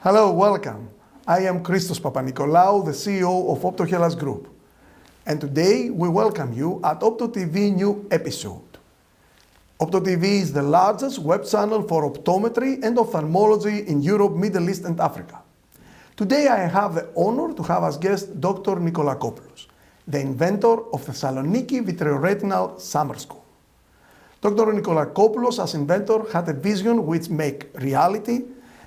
Hello, welcome. I am Christos Papanikolaou, the CEO of OPTO HELLAS Group. And today we welcome you at OPTO TV new episode. OPTO TV is the largest web channel for optometry and ophthalmology in Europe, Middle East and Africa. Today I have the honor to have as guest Dr. Nikolakopoulos, the inventor of Thessaloniki Vitreo Retinal Summer School. Dr. Nikolakopoulos as inventor had a vision which make reality,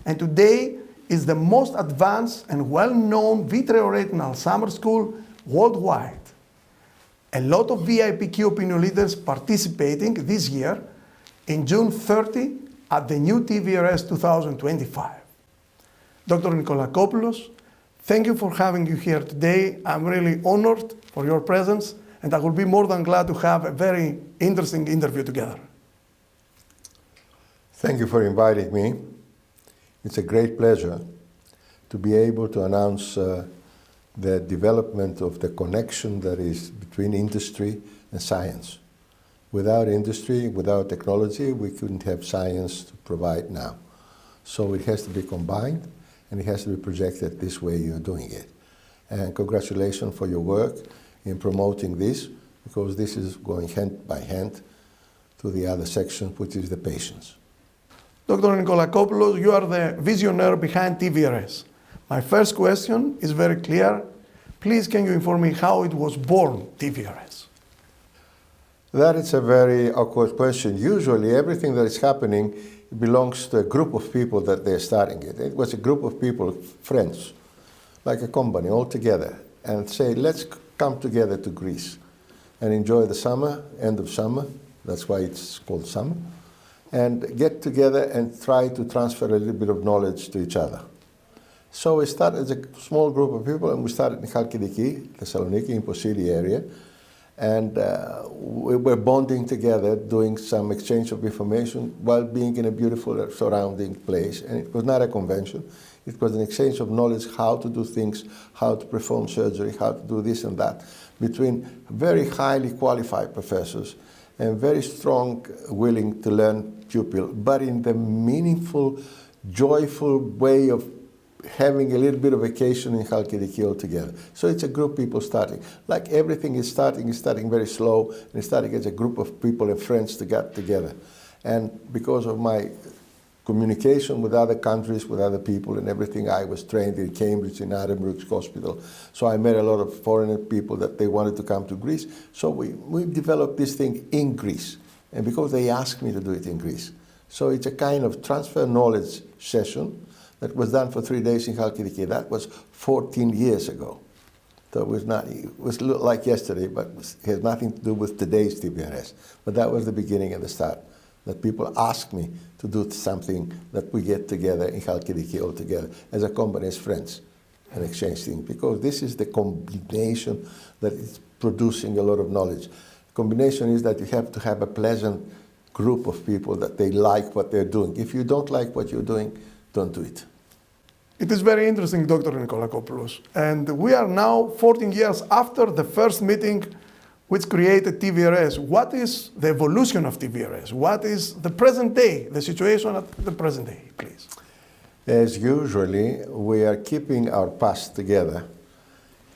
and today is the most advanced and well-known Vitreo Retinal Summer School worldwide. A lot of VIP key opinion leaders participating this year in June 30 at the new TVRS 2025. Dr. Nikolakopoulos, thank you for having you here today. I'm really honored for your presence, and I will be more than glad to have a very interesting interview together. Thank you for inviting me. It's a great pleasure to be able to announce the development of the connection that is between industry and science. Without industry, without technology, we couldn't have science to provide now. So it has to be combined, and it has to be projected this way you're doing it. And congratulations for your work in promoting this, because this is going hand by hand to the other section, which is the patients. Dr. Nikolakopoulos, you are the visionary behind TVRS. My first question is very clear. Please, can you inform me how it was born, TVRS? That is a very awkward question. Usually everything that is happening belongs to a group of people that they're starting it. It was a group of people, friends, like a company all together, and say, let's come together to Greece and enjoy the summer, end of summer, that's why it's called summer, and get together and try to transfer a little bit of knowledge to each other. So we started as a small group of people, and we started in Chalkidiki, Thessaloniki, in Posili area, and we were bonding together, doing some exchange of information while being in a beautiful surrounding place. And it was not a convention. It was an exchange of knowledge, how to do things, how to perform surgery, how to do this and that, between very highly qualified professors and very strong, willing to learn pupil, but in the meaningful, joyful way of having a little bit of vacation in Chalkidiki altogether. So it's a group of people starting. Like everything is starting very slow, and it's starting as a group of people and friends to get together. And because of my communication with other countries, with other people and everything, I was trained in Cambridge, in Adam Brooks Hospital. So I met a lot of foreign people that they wanted to come to Greece. So we developed this thing in Greece. And because they asked me to do it in Greece. So it's a kind of transfer knowledge session that was done for 3 days in Chalkidiki. That was 14 years ago. So it was like yesterday, but it has nothing to do with today's TVRS. But that was the beginning and the start, that people asked me to do something that we get together in Chalkidiki all together as a company, as friends, and exchange things. Because this is the combination that is producing a lot of knowledge. The combination is that you have to have a pleasant group of people that they like what they're doing. If you don't like what you're doing, don't do it. It is very interesting, Dr. Nikolakopoulos. And we are now 14 years after the first meeting which created TVRS. What is the evolution of TVRS? What is the present day, the situation at the present day, please? As usually, we are keeping our past together,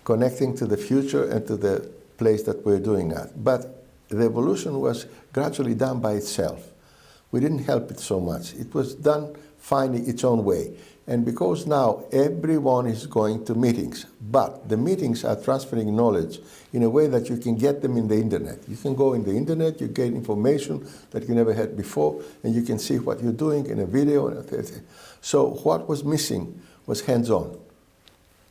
connecting to the future and to the place that we're doing at. But the evolution was gradually done by itself. We didn't help it so much. It was done finding its own way. And because now everyone is going to meetings, but the meetings are transferring knowledge in a way that you can get them in the internet. You can go in the internet, you get information that you never had before, and you can see what you're doing in a video. So what was missing was hands-on.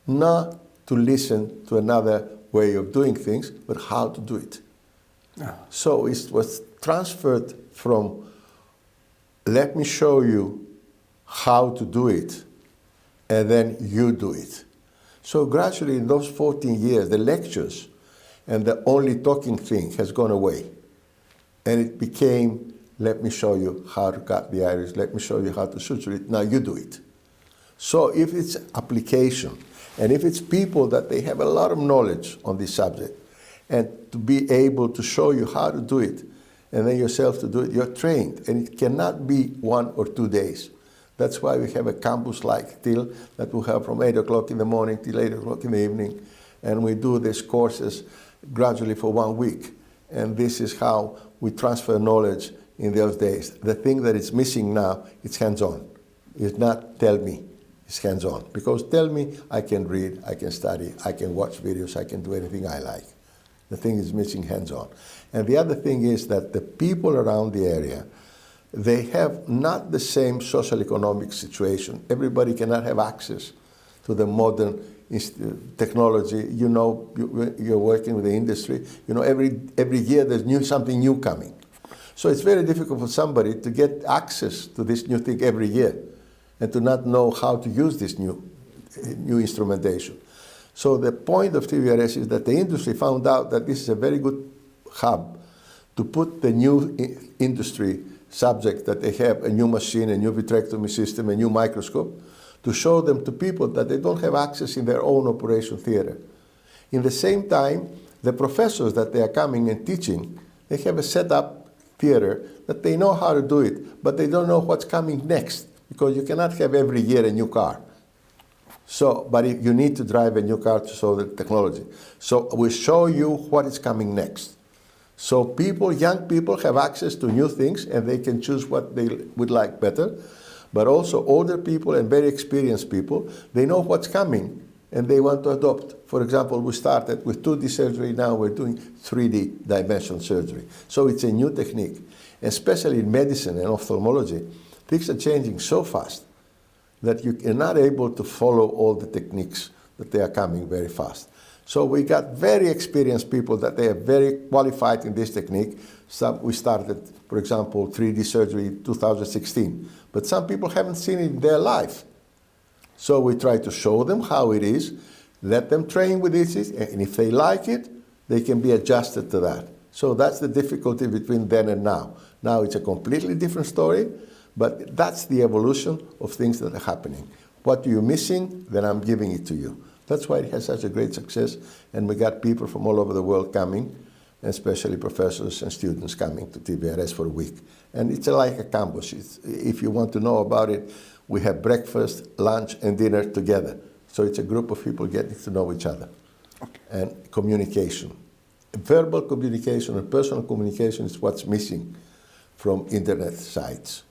Not to listen to another way of doing things, but how to do it. So it was transferred from, let me show you how to do it, and then you do it. So gradually in those 14 years, the lectures and the only talking thing has gone away. And it became, let me show you how to cut the iris, let me show you how to suture it, now you do it. So if it's application, and if it's people that they have a lot of knowledge on this subject, and to be able to show you how to do it, and then yourself to do it, you're trained, and it cannot be 1 or 2 days. That's why we have a campus like TIL that we have from 8 o'clock in the morning till 8 o'clock in the evening. And we do these courses gradually for 1 week. And this is how we transfer knowledge in those days. The thing that is missing now, it's hands-on. It's not tell me, it's hands-on. Because tell me, I can read, I can study, I can watch videos, I can do anything I like. The thing is missing hands-on. And the other thing is that the people around the area, they have not the same social economic situation. Everybody cannot have access to the modern technology. You know, you're working with the industry. You know, every year there's something new coming. So it's very difficult for somebody to get access to this new thing every year and to not know how to use this new instrumentation. So the point of TVRS is that the industry found out that this is a very good hub to put the new industry subject that they have, a new machine, a new vitrectomy system, a new microscope, to show them to people that they don't have access in their own operation theater. In the same time, the professors that they are coming and teaching, they have a set-up theater that they know how to do it, but they don't know what's coming next, because you cannot have every year a new car. So, but you need to drive a new car to show the technology. So we show you what is coming next. So people, young people have access to new things and they can choose what they would like better. But also older people and very experienced people, they know what's coming and they want to adopt. For example, we started with 2D surgery, now we're doing 3D dimension surgery. So it's a new technique. Especially in medicine and ophthalmology, things are changing so fast that you are not able to follow all the techniques, that they are coming very fast. So we got very experienced people that they are very qualified in this technique. We started, for example, 3D surgery in 2016, but some people haven't seen it in their life. So we try to show them how it is, let them train with this, and if they like it, they can be adjusted to that. So that's the difficulty between then and now. Now it's a completely different story, but that's the evolution of things that are happening. What you're missing, then I'm giving it to you. That's why it has such a great success, and we got people from all over the world coming, especially professors and students coming to TVRS for a week. And it's like a campus. If you want to know about it, we have breakfast, lunch, and dinner together. So it's a group of people getting to know each other. Okay. And communication. Verbal communication and personal communication is what's missing from internet sites.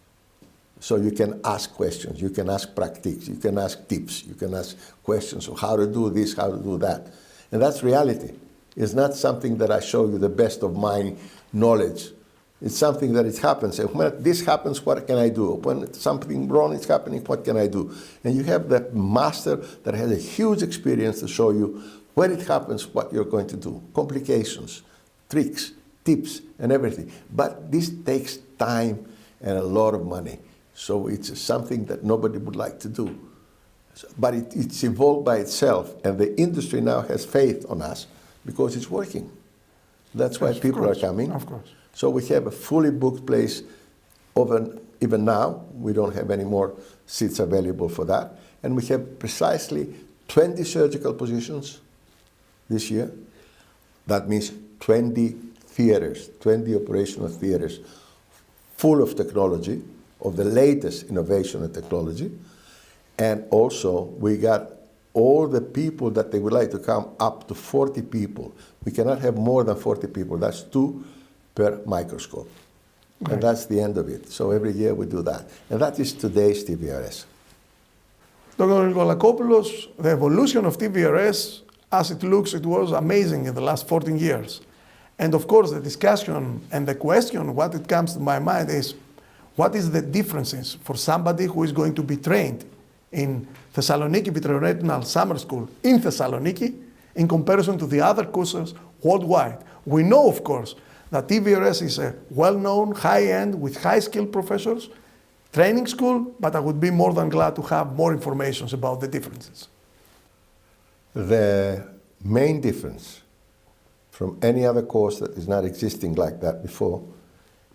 So you can ask questions, you can ask practices, you can ask tips, you can ask questions of how to do this, how to do that. And that's reality. It's not something that I show you the best of my knowledge. It's something that it happens. And when this happens, what can I do? When something wrong is happening, what can I do? And you have that master that has a huge experience to show you when it happens, what you're going to do. Complications, tricks, tips, and everything. But this takes time and a lot of money. So it's something that nobody would like to do. But it's evolved by itself, and the industry now has faith on us because it's working. That's why people are coming. Of course. So we have a fully booked place. Even now, we don't have any more seats available for that. And we have precisely 20 surgical positions this year. That means 20 theaters, 20 operational theaters full of technology, of the latest innovation and technology. And also we got all the people that they would like to come, up to 40 people. We cannot have more than 40 people. That's 2 per microscope. Okay. And that's the end of it. So every year we do that. And that is today's TVRS. Dr. Nikolakopoulos, the evolution of TVRS, as it looks, it was amazing in the last 14 years. And of course the discussion and the question, what it comes to my mind is, what is the differences for somebody who is going to be trained in Thessaloniki Vitreoretinal Summer School in Thessaloniki in comparison to the other courses worldwide? We know, of course, that TVRS is a well-known, high-end, with high-skilled professors training school, but I would be more than glad to have more information about the differences. The main difference from any other course that is not existing like that before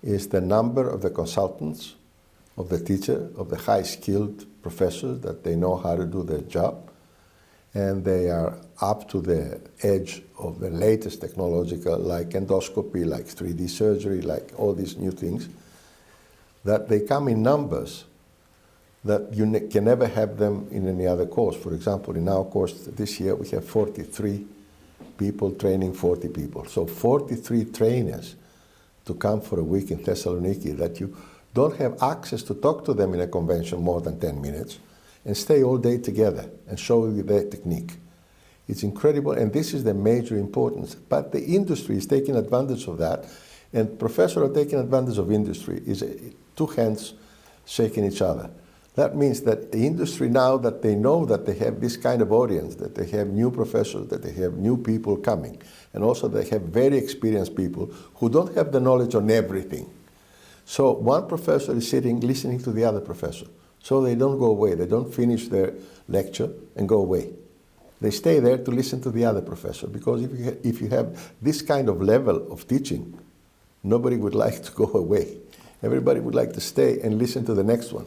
is the number of the consultants, of the teacher, of the high-skilled professors that they know how to do their job, and they are up to the edge of the latest technological, like endoscopy, like 3D surgery, like all these new things, that they come in numbers that you can never have them in any other course. For example, in our course this year, we have 43 people training 40 people. So 43 trainers to come for a week in Thessaloniki that you don't have access to talk to them in a convention more than 10 minutes and stay all day together and show you their technique. It's incredible, and this is the major importance. But the industry is taking advantage of that, and professors are taking advantage of industry. Is two hands shaking each other. That means that the industry, now that they know that they have this kind of audience, that they have new professors, that they have new people coming, and also they have very experienced people who don't have the knowledge on everything. So one professor is sitting listening to the other professor. So they don't go away. They don't finish their lecture and go away. They stay there to listen to the other professor, because if you have this kind of level of teaching, nobody would like to go away. Everybody would like to stay and listen to the next one.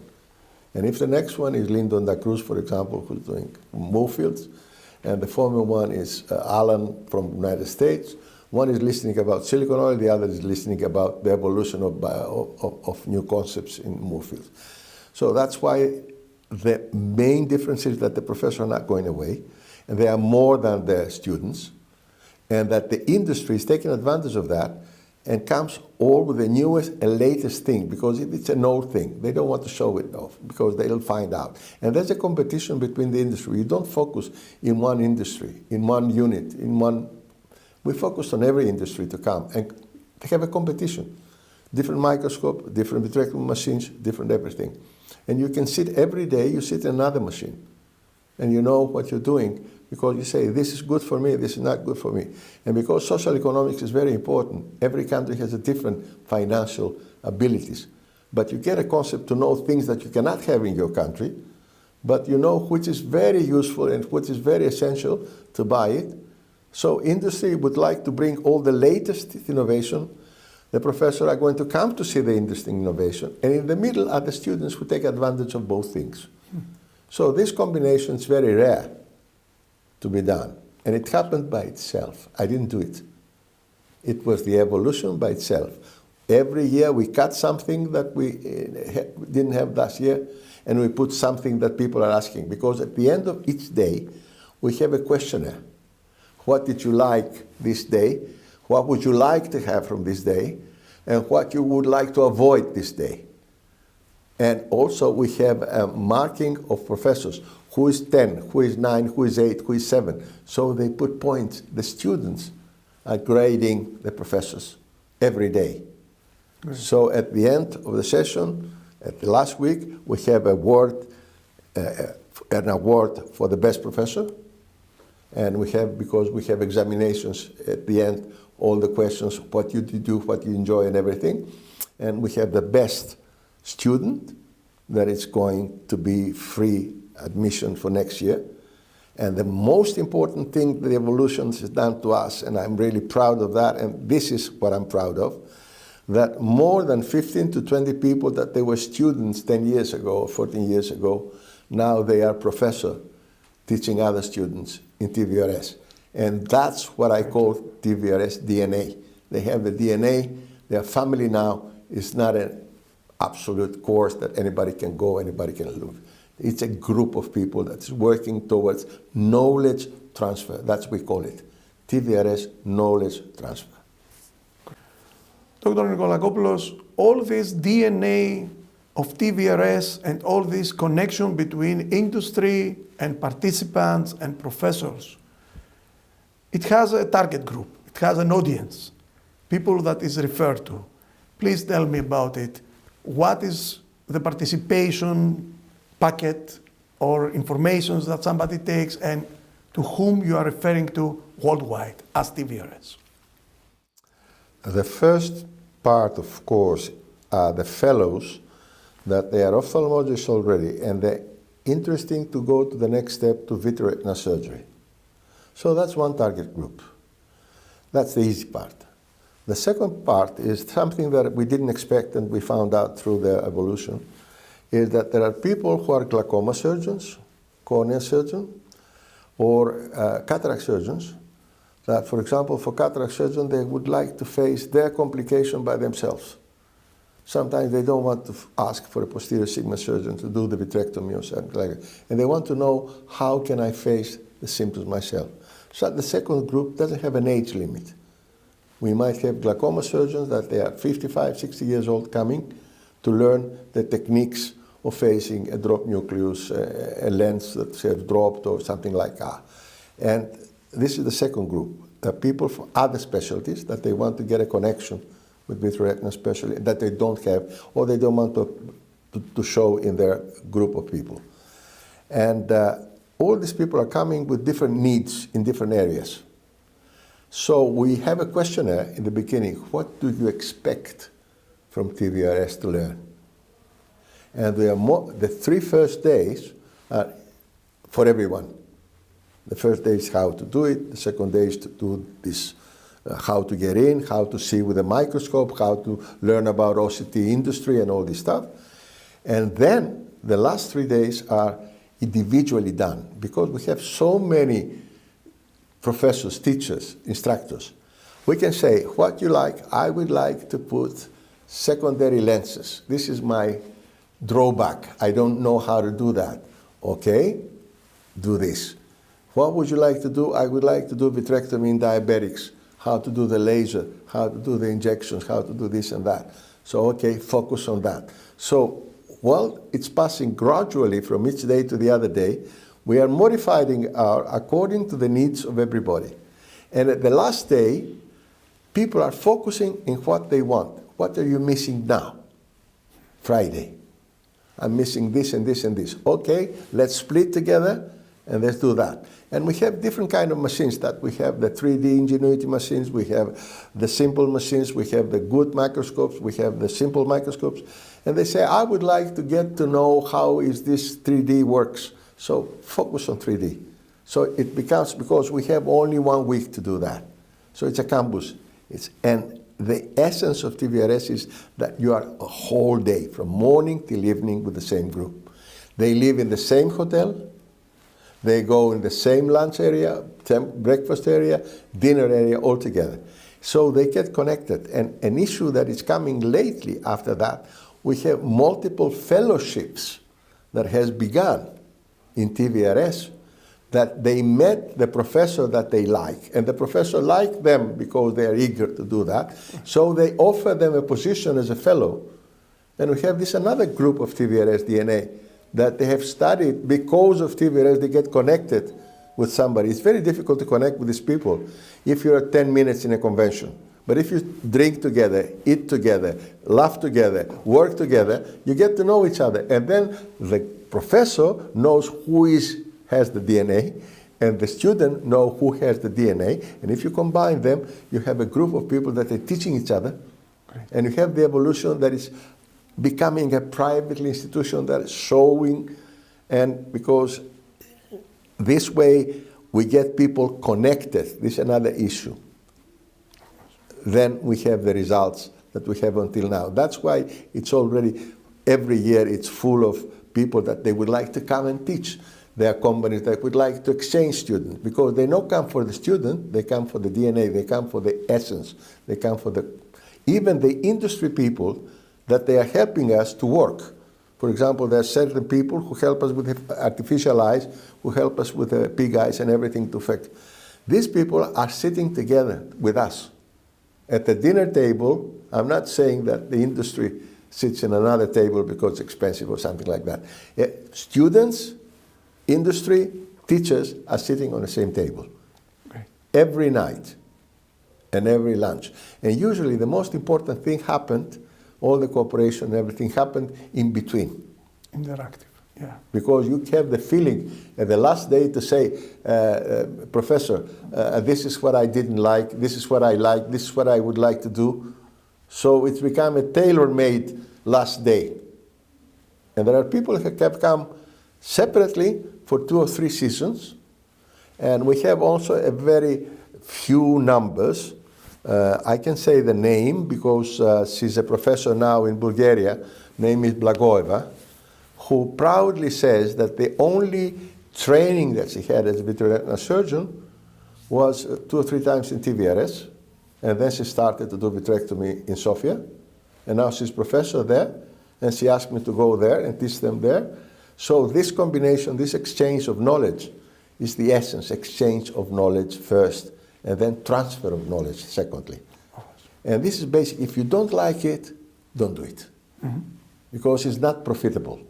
And if the next one is Lyndon Da Cruz, for example, who's doing Moorfields, and the former one is Alan from the United States, one is listening about silicon oil, the other is listening about the evolution of new concepts in Moorfields. So that's why the main difference is that the professors are not going away, and they are more than the students, and that the industry is taking advantage of that and comes all with the newest and latest thing, because if it's an old thing, they don't want to show it off, because they'll find out. And there's a competition between the industry. You don't focus in one industry, in one unit, we focus on every industry to come, and they have a competition. Different microscope, different vitrectomy machines, different everything. And you can sit every day, you sit in another machine, and you know what you're doing, because you say, this is good for me, this is not good for me. And because social economics is very important, every country has a different financial abilities. But you get a concept to know things that you cannot have in your country, but you know which is very useful and which is very essential to buy it. So industry would like to bring all the latest innovation. The professors are going to come to see the interesting innovation. And in the middle are the students who take advantage of both things. So this combination is very rare to be done. And it happened by itself. I didn't do it. It was the evolution by itself. Every year we cut something that we didn't have last year, and we put something that people are asking. Because at the end of each day, we have a questionnaire. What did you like this day? What would you like to have from this day? And what you would like to avoid this day? And also we have a marking of professors. Who is 10, who is 9, who is 8, who is 7. So they put points. The students are grading the professors every day. Right. So at the end of the session, at the last week, we have an award for the best professor. And we have, because we have examinations at the end, all the questions, what you do, what you enjoy and everything. And we have the best student, that is going to be free admission for next year. And the most important thing the evolution has done to us, and I'm really proud of that, and this is what I'm proud of, that more than 15 to 20 people that they were students 10 years ago or 14 years ago, now they are professors teaching other students in TVRS. And that's what I call TVRS DNA. They have the DNA, their family now is not an absolute course that anybody can go, anybody can live. It's a group of people that's working towards knowledge transfer. That's what we call it. TVRS, knowledge transfer. Dr. Nikolakopoulos, all this DNA of TVRS and all this connection between industry and participants and professors, it has a target group. It has an audience, people that is referred to. Please tell me about it. What is the participation packet or information that somebody takes, and to whom you are referring to worldwide as TVRS? The first part, of course, are the fellows that they are ophthalmologists already, and they're interesting to go to the next step to Retina surgery. So that's one target group. That's the easy part. The second part is something that we didn't expect and we found out through the evolution, is that there are people who are glaucoma surgeons, cornea surgeons, or cataract surgeons, that, for example, for cataract surgeons, they would like to face their complication by themselves. Sometimes they don't want to ask for a posterior sigma surgeon to do the vitrectomy or something like that. And they want to know, how can I face the symptoms myself? So the second group doesn't have an age limit. We might have glaucoma surgeons that they are 55, 60 years old coming to learn the techniques of facing a drop nucleus, a lens that has dropped or something like that. And this is the second group. The people from other specialties that they want to get a connection with vitreoretinal specialty that they don't have, or they don't want to show in their group of people. And all these people are coming with different needs in different areas. So we have a questionnaire in the beginning. What do you expect from TVRS to learn? And the 3 first days are for everyone. The first day is how to do it. The second day is to do this, how to get in, how to see with a microscope, how to learn about OCT industry and all this stuff. And then the last 3 days are individually done, because we have so many professors, teachers, instructors. We can say, what you like, I would like to put secondary lenses. This is my drawback. I don't know how to do that. Okay, do this. What would you like to do? I would like to do vitrectomy in diabetics, how to do the laser, how to do the injections, how to do this and that. So, okay, focus on that. So, while it's passing gradually from each day to the other day, we are modifying according to the needs of everybody. And at the last day, people are focusing in what they want. What are you missing now? Friday. I'm missing this and this and this. Okay, let's split together and let's do that. And we have different kind of machines that we have the 3D Ingenuity machines, we have the simple machines, we have the good microscopes, we have the simple microscopes. And they say, I would like to get to know how is this 3D works. So focus on 3D. So it becomes, because we have only 1 week to do that. So it's a campus. And the essence of TVRS is that you are a whole day, from morning till evening, with the same group. They live in the same hotel. They go in the same lunch area, breakfast area, dinner area, all together. So they get connected. And an issue that is coming lately after that, we have multiple fellowships that has begun in TVRS, that they met the professor that they like, and the professor liked them because they are eager to do that. So they offer them a position as a fellow. And we have this another group of TVRS DNA that they have studied because of TVRS. They get connected with somebody. It's very difficult to connect with these people if you're 10 minutes in a convention. But if you drink together, eat together, laugh together, work together, you get to know each other. And then the professor knows who has the DNA, and the student knows who has the DNA. And if you combine them, you have a group of people that are teaching each other. Great. And you have the evolution that is becoming a private institution that is showing, and because this way we get people connected. This is another issue. Then we have the results that we have until now. That's why it's already, every year it's full of people that they would like to come and teach. There are companies that would like to exchange students, because they don't come for the student, they come for the DNA, they come for the essence, they come for even the industry people that they are helping us to work. For example, there are certain people who help us with artificial eyes, who help us with the pig eyes and everything to affect. These people are sitting together with us at the dinner table. I'm not saying that the industry sits in another table because it's expensive or something like that. Students, industry, teachers are sitting on the same table. Okay. Every night and every lunch. And usually the most important thing happened, all the cooperation and everything happened in between. Interactive, yeah. Because you have the feeling at the last day to say, Professor, this is what I didn't like, this is what I like, this is what I would like to do. So it's become a tailor-made last day. And there are people who have come separately for 2 or 3 seasons. And we have also a very few numbers. I can say the name because she's a professor now in Bulgaria. Name is Blagoeva, who proudly says that the only training that she had as a vitreoretinal surgeon was 2 or 3 times in TVRS, and then she started to do vitrectomy in Sofia, And now she's professor there, and she asked me to go there and teach them there. So this combination, this exchange of knowledge is the essence, exchange of knowledge first, and then transfer of knowledge secondly. And this is basic. If you don't like it, don't do it. Because it's not profitable.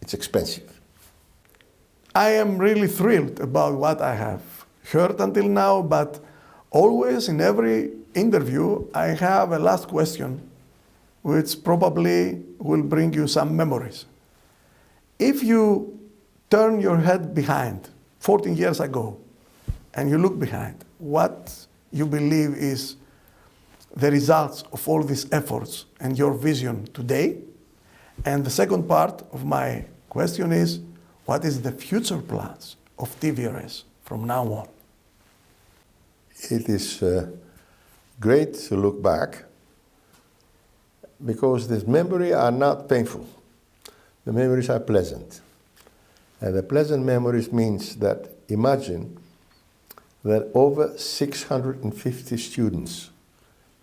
It's expensive. I am really thrilled about what I have heard until now, but always in every interview, I have a last question, which probably will bring you some memories. If you turn your head behind 14 years ago and you look behind, what you believe is the results of all these efforts and your vision today? And the second part of my question is, what is the future plans of TVRS from now on? It is great to look back because these memories are not painful. The memories are pleasant. And the pleasant memories means that imagine that over 650 students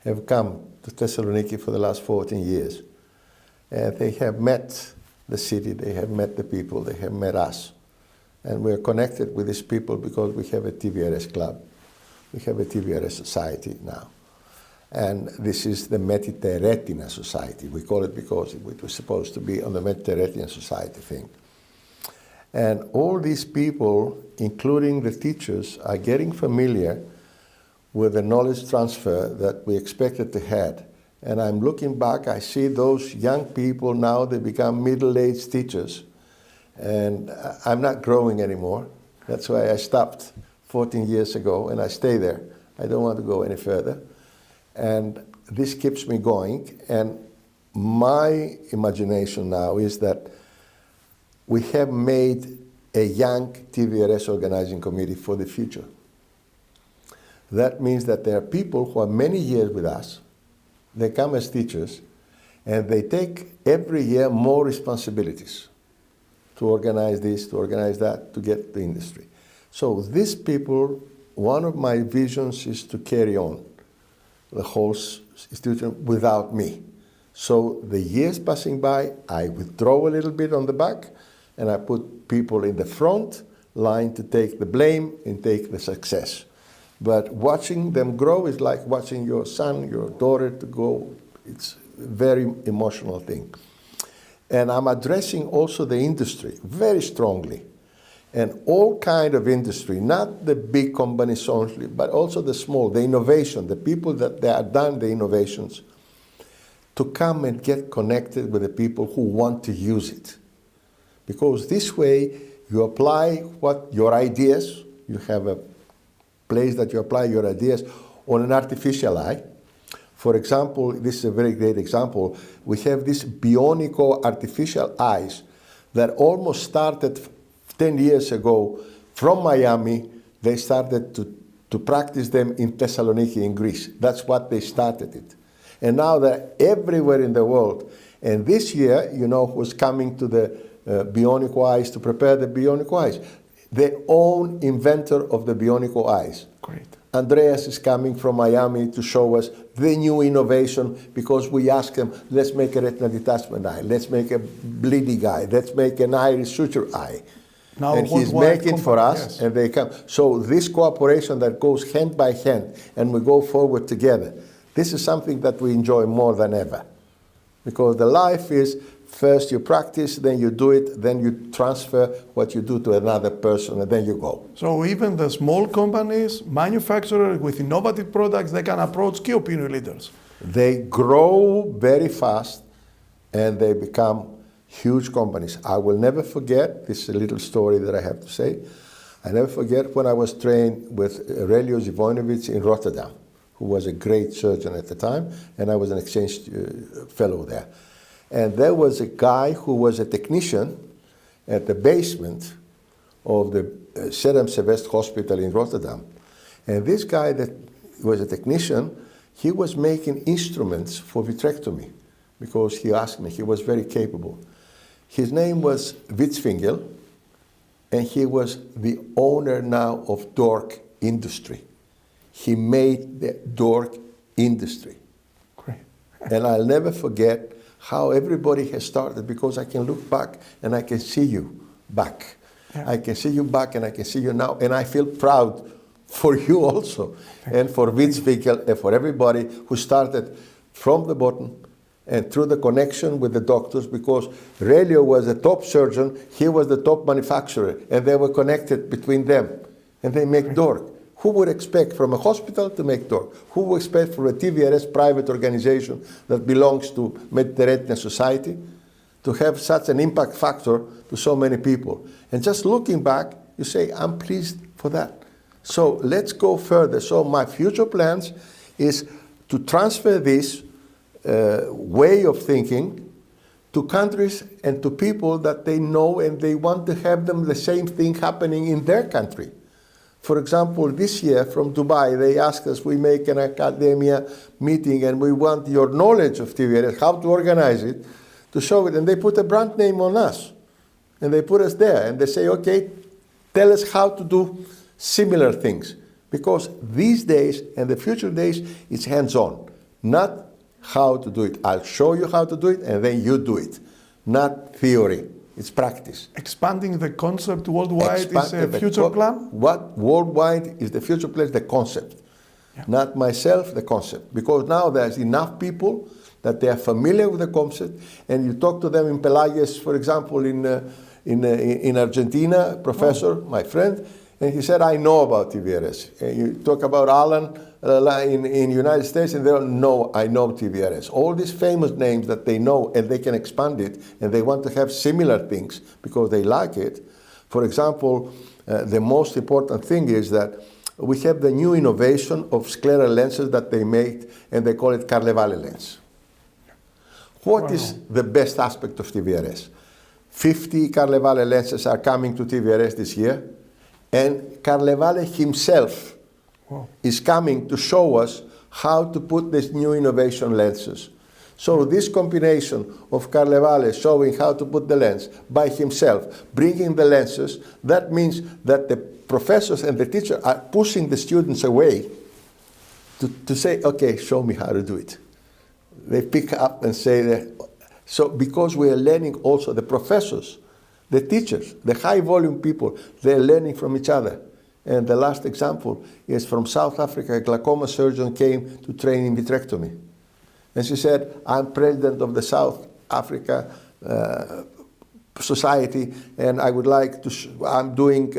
have come to Thessaloniki for the last 14 years. And they have met the city, they have met the people, they have met us. And we are connected with these people because we have a TVRS club. We have a TVRS society now. And this is the Retina society. We call it because it was supposed to be on the Retina society thing. And all these people, including the teachers, are getting familiar with the knowledge transfer that we expected to have. And I'm looking back, I see those young people now, they become middle-aged teachers. And I'm not growing anymore. That's why I stopped 14 years ago, and I stay there. I don't want to go any further. And this keeps me going. And my imagination now is that we have made a young TVRS organizing committee for the future. That means that there are people who are many years with us. They come as teachers, and they take every year more responsibilities to organize this, to organize that, to get the industry. So these people, one of my visions is to carry on the whole institution without me. So the years passing by, I withdraw a little bit on the back, and I put people in the front line to take the blame and take the success. But watching them grow is like watching your son, your daughter to go. It's a very emotional thing. And I'm addressing also the industry very strongly. And all kind of industry, not the big companies only, but also the small, the innovation, the people that they are done the innovations, to come and get connected with the people who want to use it. Because this way you apply what your ideas, you have a place that you apply your ideas on an artificial eye. For example, this is a very great example. We have these bionico artificial eyes that almost started 10 years ago from Miami. They started to practice them in Thessaloniki in Greece. That's what they started it. And now they're everywhere in the world. And this year, you know who's coming to the bionico eyes to prepare the bionico eyes? The own inventor of the bionico eyes. Great. Andreas is coming from Miami to show us the new innovation because we asked him, let's make a retina detachment eye, let's make a bleeding eye, let's make an iris suture eye. Now, and he's making for us, yes. And they come. So this cooperation that goes hand by hand and we go forward together, this is something that we enjoy more than ever. Because the life is, first you practice, then you do it, then you transfer what you do to another person, and then you go. So even the small companies, manufacturers with innovative products, they can approach key opinion leaders. They grow very fast, and they become huge companies. I will never forget, this is a little story that I have to say, I never forget when I was trained with Aurelio Zivonovich in Rotterdam, who was a great surgeon at the time, and I was an exchange fellow there. And there was a guy who was a technician at the basement of the Serem-Sevest Hospital in Rotterdam. And this guy that was a technician, he was making instruments for vitrectomy because he asked me, he was very capable. His name was Witzfingel, and he was the owner now of Dork Industry. He made the Dork Industry. Great. And I'll never forget how everybody has started, because I can look back and I can see you back. Yeah. I can see you back and I can see you now. And I feel proud for you also. And for Vitreo and for everybody who started from the bottom and through the connection with the doctors, because Relio was the top surgeon, he was the top manufacturer, and they were connected between them. And they make DORC. Who would expect from a hospital to make DORC? Who would expect from a TVRS private organization that belongs to the Retina Society to have such an impact factor to so many people? And just looking back, you say, I'm pleased for that. So let's go further. So my future plans is to transfer this way of thinking to countries and to people that they know, and they want to have them the same thing happening in their country. For example, this year from Dubai, they asked us, we make an academia meeting and we want your knowledge of TVRS, how to organize it, to show it. And they put a brand name on us. And they put us there. And they say, okay, tell us how to do similar things. Because these days and the future days, it's hands-on. Not how to do it. I'll show you how to do it and then you do it. Not theory. It's practice. Expanding the concept worldwide is a future plan? What worldwide is the future plan, the concept. Yeah. Not myself, the concept. Because now there's enough people that they are familiar with the concept, and you talk to them in Pelagius, for example, in Argentina, professor, my friend, and he said, I know about TVRS. And you talk about Alan in United States, and they'll know, I know TVRS. All these famous names that they know, and they can expand it, and they want to have similar things because they like it. For example, the most important thing is that we have the new innovation of scleral lenses that they made, and they call it Carnevale lens. What is the best aspect of TVRS? 50 Carnevale lenses are coming to TVRS this year, and Carnevale himself is coming to show us how to put these new innovation lenses. So this combination of Carnevale showing how to put the lens by himself, bringing the lenses, that means that the professors and the teacher are pushing the students away to say, okay, show me how to do it. They pick up and say that. So because we are learning also, the professors, the teachers, the high volume people, they're learning from each other. And the last example is from South Africa. A glaucoma surgeon came to train in vitrectomy. And she said, I'm president of the South Africa Society, and I would like to, I'm doing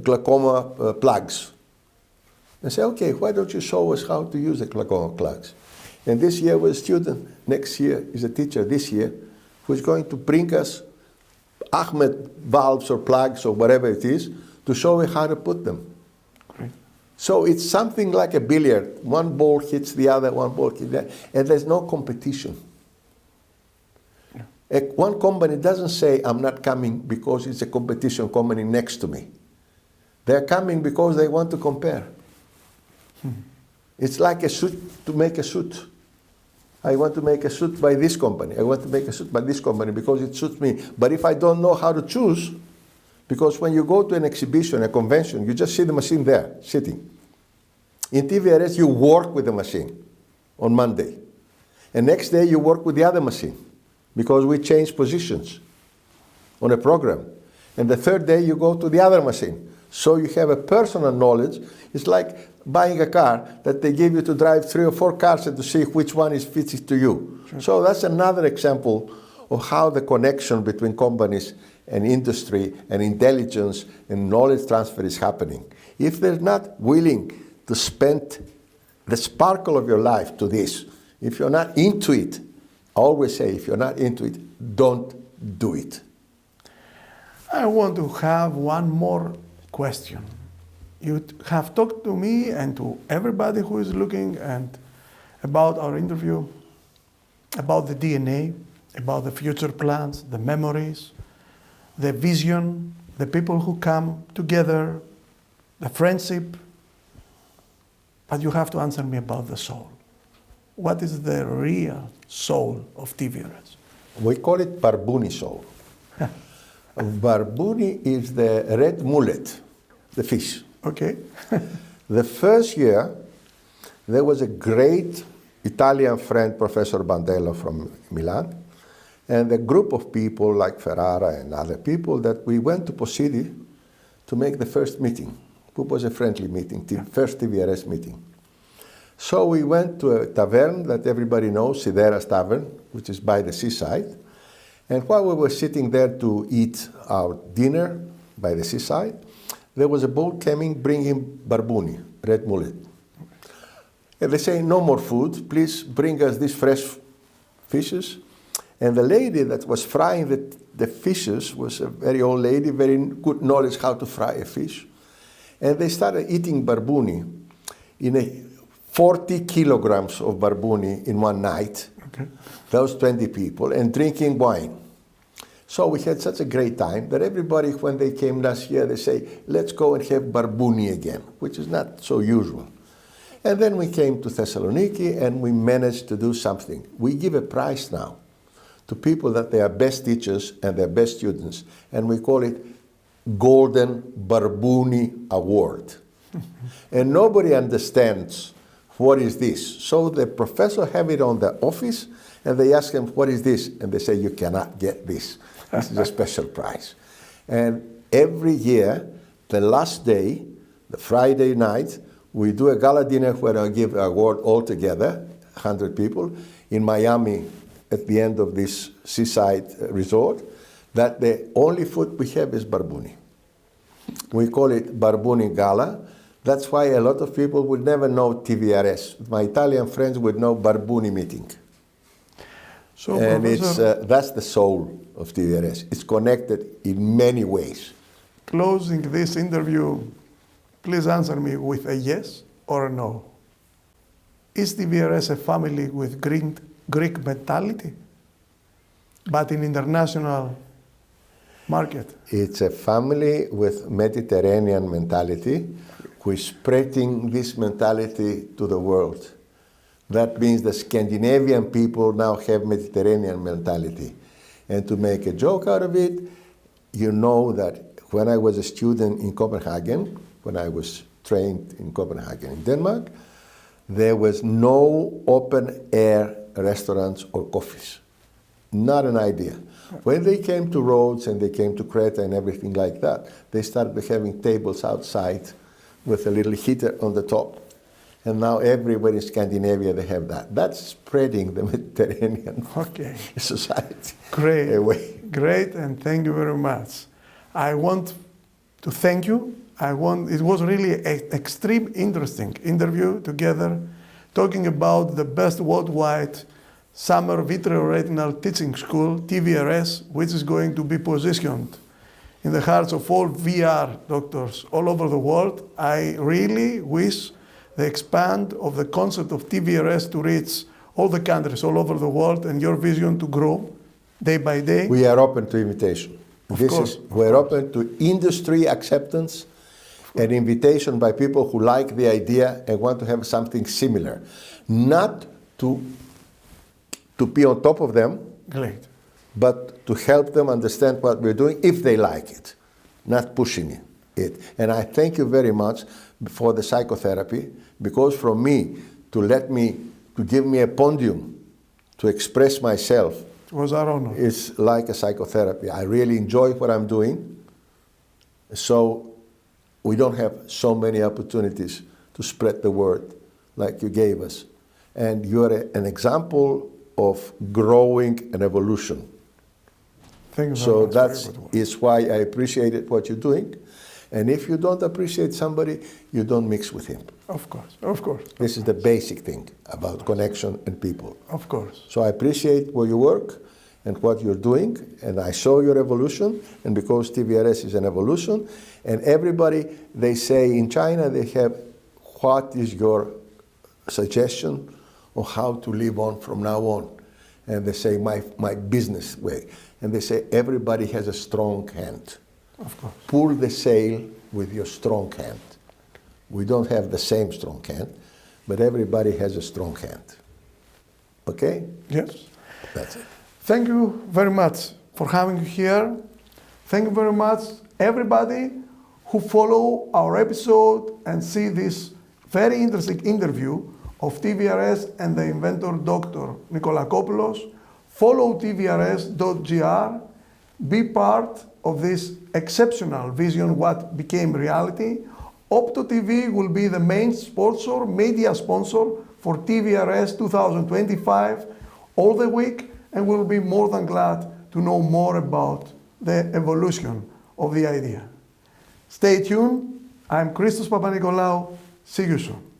glaucoma plugs. And say, okay, why don't you show us how to use the glaucoma plugs? And this year was a student, next year is a teacher this year, who's going to bring us Ahmed valves or plugs or whatever it is to show you how to put them. Great. So it's something like a billiard. One ball hits the other, one ball hits the other, and there's no competition. Yeah. One company doesn't say, I'm not coming because it's a competition company next to me. They're coming because they want to compare. It's like a suit to make a suit. I want to make a suit by this company. I want to make a suit by this company because it suits me. But if I don't know how to choose, because when you go to an exhibition, a convention, you just see the machine there, sitting. In TVRS, you work with the machine on Monday. And next day, you work with the other machine because we change positions on a program. And the third day, you go to the other machine. So you have a personal knowledge. It's like buying a car that they give you to drive 3 or 4 cars and to see which one is fits to you. Sure. So that's another example of how the connection between companies and industry and intelligence and knowledge transfer is happening. If they're not willing to spend the sparkle of your life to this, if you're not into it, I always say, if you're not into it, don't do it. I want to have one more question. You have talked to me and to everybody who is looking and about our interview, about the DNA, about the future plans, the memories, the vision, the people who come together, the friendship. But you have to answer me about the soul. What is the real soul of TVRS? We call it Barbouni soul. Barbouni is the red mullet, the fish. Okay. The first year, there was a great Italian friend, Professor Bandello from Milan, and a group of people like Ferrara and other people that we went to Posidi to make the first meeting. It was a friendly meeting, first TVRS meeting. So we went to a tavern that everybody knows, Sidera's Tavern, which is by the seaside. And while we were sitting there to eat our dinner by the seaside, there was a boat coming bringing barbuni, red mullet. And they say, no more food, please bring us these fresh fishes. And the lady that was frying the fishes was a very old lady, very good knowledge how to fry a fish. And they started eating barbuni in 40 kilograms of barbuni in one night. Okay. Those 20 people, and drinking wine. So we had such a great time that everybody, when they came last year, they say, let's go and have barbuni again, which is not so usual. And then we came to Thessaloniki and we managed to do something. We give a prize now to people that they are best teachers and their best students, and we call it Golden Barbuni Award. And nobody understands what is this. So the professor have it on the office, and they ask him, what is this? And they say, you cannot get this. This is a special prize. And every year, the last day, the Friday night, we do a gala dinner where I give an award all together, 100 people, in Miami at the end of this seaside resort, that the only food we have is barbuni. We call it Barbuni Gala. That's why a lot of people would never know TVRS. My Italian friends would know Barbuni meeting. So, and that's the soul of TVRS. It's connected in many ways. Closing this interview, please answer me with a yes or a no. Is TVRS a family with Greek mentality, but in international market? It's a family with Mediterranean mentality, who is spreading this mentality to the world. That means the Scandinavian people now have Mediterranean mentality. And to make a joke out of it, you know that when I was a student in Copenhagen, when I was trained in Copenhagen in Denmark, there was no open-air restaurants or coffees. Not an idea. When they came to Rhodes and they came to Crete and everything like that, they started having tables outside with a little heater on the top. And now everywhere in Scandinavia they have that. That's spreading the Mediterranean society. Great, away. Great, and thank you very much. I want to thank you. It was really an extreme interesting interview together, talking about the best worldwide summer Vitreo retinal teaching school, TVRS, which is going to be positioned in the hearts of all VR doctors all over the world. I really wish the expand of the concept of TVRS to reach all the countries all over the world, and your vision to grow day by day. We are open to invitation. We're open to industry acceptance and invitation by people who like the idea and want to have something similar. Not to be on top of them, great, but to help them understand what we're doing if they like it, not pushing it. And I thank you very much for the psychotherapy, because from me, to give me a podium to express myself, it was our honor. It's like a psychotherapy. I really enjoy what I'm doing. So we don't have so many opportunities to spread the word like you gave us. And you're an example of growing and evolution. Thank you so very much. That is why I appreciated what you're doing. And if you don't appreciate somebody, you don't mix with him. Of course, of course. This is the basic thing about connection and people. Of course. So I appreciate where you work and what you're doing, and I saw your evolution, and because TVRS is an evolution, and everybody, they say in China, they have, what is your suggestion of how to live on from now on? And they say, my business way. And they say, everybody has a strong hand. Of course. Pull the sail with your strong hand. We don't have the same strong hand, but everybody has a strong hand. Okay? Yes. That's it. Thank you very much for having you here. Thank you very much, everybody who follow our episode and see this very interesting interview of TVRS and the inventor Dr. Nikolakopoulos. Follow TVRS.gr. Be part of this exceptional vision what became reality. OPTO TV will be the main sponsor, media sponsor for TVRS 2025 all the week, and we'll be more than glad to know more about the evolution of the idea. Stay tuned. I'm Christos Papanikolaou. See you soon.